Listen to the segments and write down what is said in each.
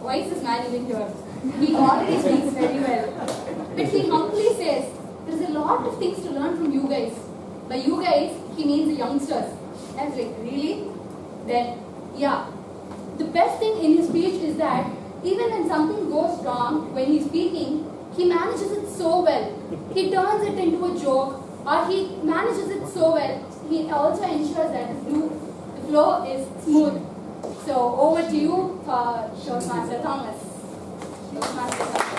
why is this man even here? He already speaks very well. But he humbly says, there's a lot of things to learn from you guys. By you guys, he means the youngsters. I was like, really? Then, yeah. The best thing in his speech is that even when something goes wrong, when he's speaking, he manages it so well. He turns it into a joke, or he manages it so well. He also ensures that the flow is smooth. So over to you, Toastmaster Thomas. Toastmaster Thomas.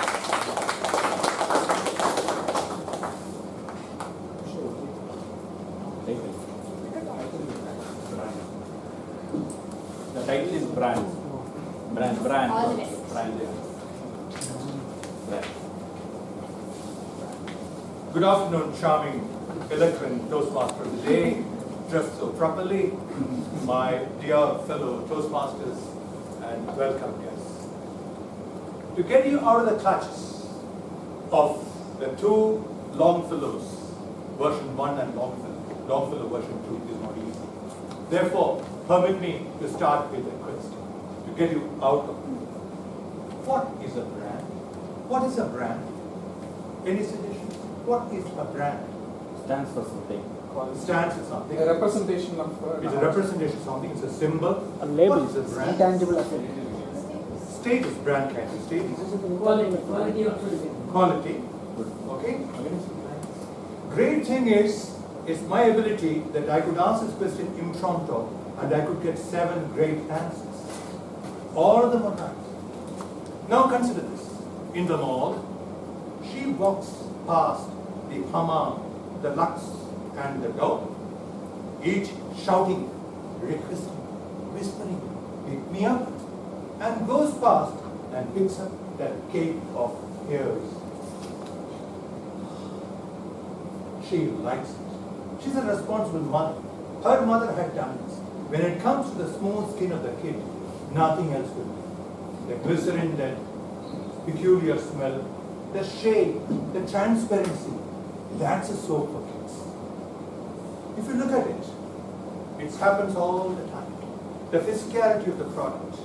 The title is brand. Brand. All the best. Brand. Good afternoon, charming, eloquent Toastmaster of the day, dressed so properly, my dear fellow Toastmasters, and welcome guests. To get you out of the clutches of the two Longfellows, version 1 and Longfellow version 2 is not easy. Therefore, permit me to start with a question, to get you out of it. What is a brand? What is a brand? Any suggestions? What is a brand? Stands for something. Stands for something. A representation of. It's a representation of something. It's a symbol. A label. What is a brand? Intangible asset. Status. Brand kind of status. Quality of Quality. Okay. Great thing is my ability that I could ask this question impromptu and I could get 7 great answers. All of them are right. Now consider this. In the mall, she walks past the Hammam, the Lux, and the Dove, each shouting, requesting, whispering, pick me up, and goes past and picks up that cake of hairs. She likes it. She's a responsible mother. Her mother had done this. When it comes to the smooth skin of the kid, nothing else will do. The glycerin, that peculiar smell, the shade, the transparency, that's a soap for kids. If you look at it, it happens all the time. The physicality of the product,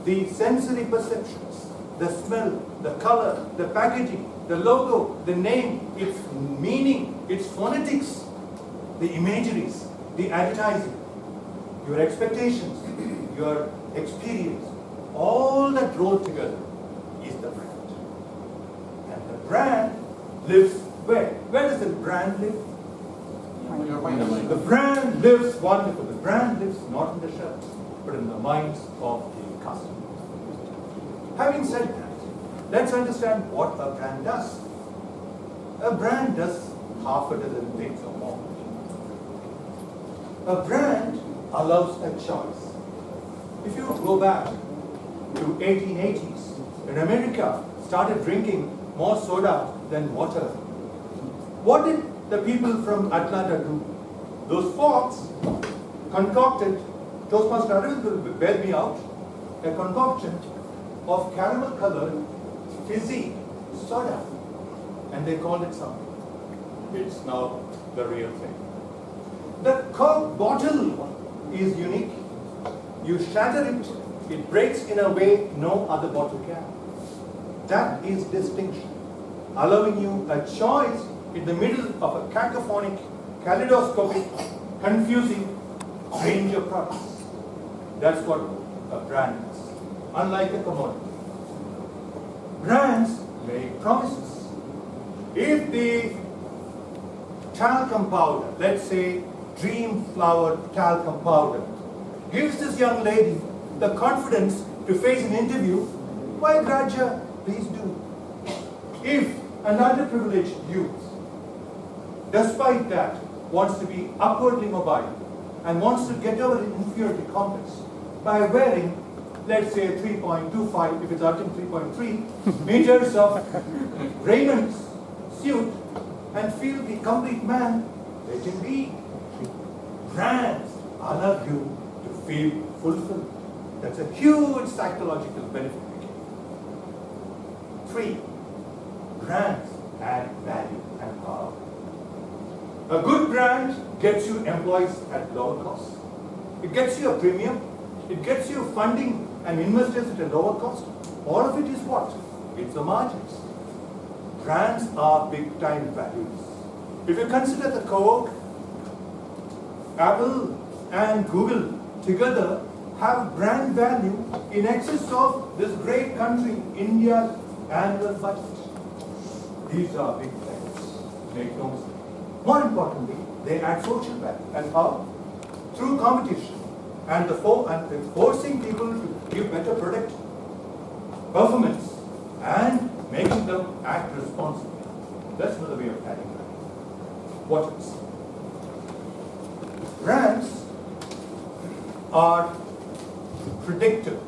the sensory perceptions, the smell, the color, the packaging, the logo, the name, its meaning, its phonetics, the imageries, the advertising, your expectations, your experience, all that rolled together is the brand. And the brand lives where? Where does the brand live? Your mind. The brand lives wonderful. The brand lives not in the shelves, but in the minds of the customers. Having said that, let's understand what a brand does. A brand does half a dozen things or more. A brand allows a choice. If you go back to 1880s, when America started drinking more soda than water, what did the people from Atlanta do? Those folks concocted, Toastmaster Arvind will bear me out, a concoction of caramel colored fizzy soda, and they called it something. It's now the real thing. The Coke bottle is unique. You shatter it, it breaks in a way no other bottle can. That is distinction, allowing you a choice in the middle of a cacophonic, kaleidoscopic, confusing range of products. That's what a brand is, unlike a commodity. Brands make promises. If the talcum powder, let's say Dream Flower talcum powder, gives this young lady the confidence to face an interview, why grudge her? Please do. If an underprivileged youth, despite that, wants to be upwardly mobile and wants to get over an inferiority complex by wearing, let's say, 3.25, if it's ultimate 3.3 meters of raiment suit and feel the complete man, let him be. Brands allow you to feel fulfilled. That's a huge psychological benefit. 3, brands add value and power. A good brand gets you employees at lower cost. It gets you a premium. It gets you funding and investors at a lower cost. All of it is what? It's the margins. Brands are big time values. If you consider the Coke, Apple and Google together have brand value in excess of this great country, India's annual budget. These are big things. Make no mistake. More importantly, they add social value. And how? Through competition and forcing people to give better product performance and making them act responsibly. That's another way of adding value. What else? Brands are predictive.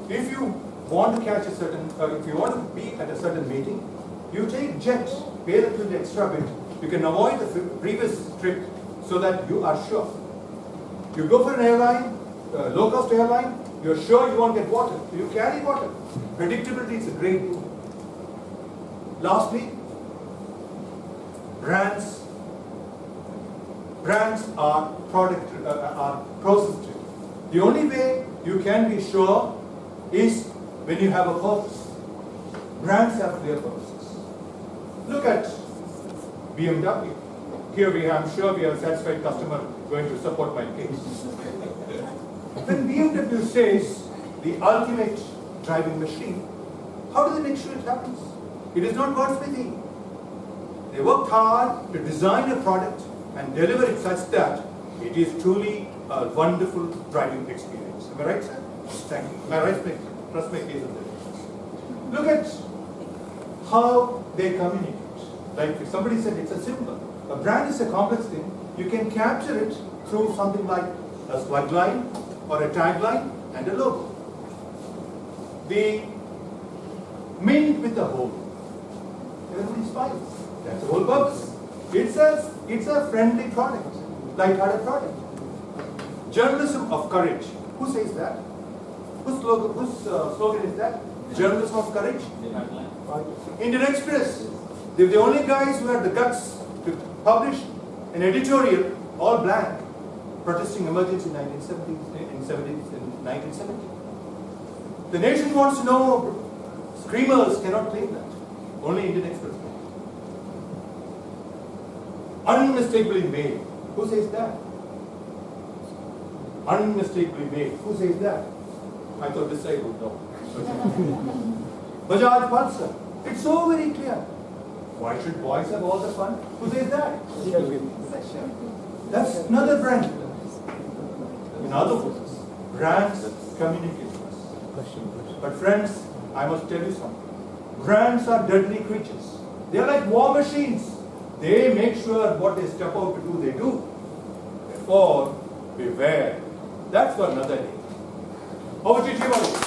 If you want to catch a certain, if you want to be at a certain meeting, you take jet, pay a little extra bit. You can avoid the previous trip so that you are sure. You go for an airline, low-cost airline, you're sure you won't get water. So you carry water. Predictability is a great tool. Lastly, brands are process driven. The only way you can be sure is when you have a purpose. Brands have clear purposes. Look at BMW. Here I'm sure we have a satisfied customer going to support my case. When BMW says the ultimate driving machine, how do they make sure it happens? It is not God's smithy. They worked hard to design a product and deliver it such that it is truly a wonderful driving experience. Am I right, sir? Thank you. Am I right? Trust my case on this. Look at how they communicate. Like if somebody said it's a symbol. A brand is a complex thing. You can capture it through something like a slugline or a tagline and a logo. The mint with a hole. Everybody smiles. That's the whole purpose. It's a friendly product, light-hearted product. Journalism of courage. Who says that? Whose slogan is that? Journalism of courage. Indian Express. They're the only guys who had the guts to publish an editorial, all blank, protesting emergency in 1970. The nation wants to know. Screamers cannot claim that. Only Indian Express can. Unmistakably made. Who says that? Unmistakably made. Who says that? I thought this side would know. Bajaj Pulsar. It's so very clear. Why should boys have all the fun? Who says that? That's another brand. In other words, brands communicate to us. But friends, I must tell you something. Brands are deadly creatures. They are like war machines. They make sure what they step out to do, they do. Therefore, beware. That's for another day. Over to you, Shivali.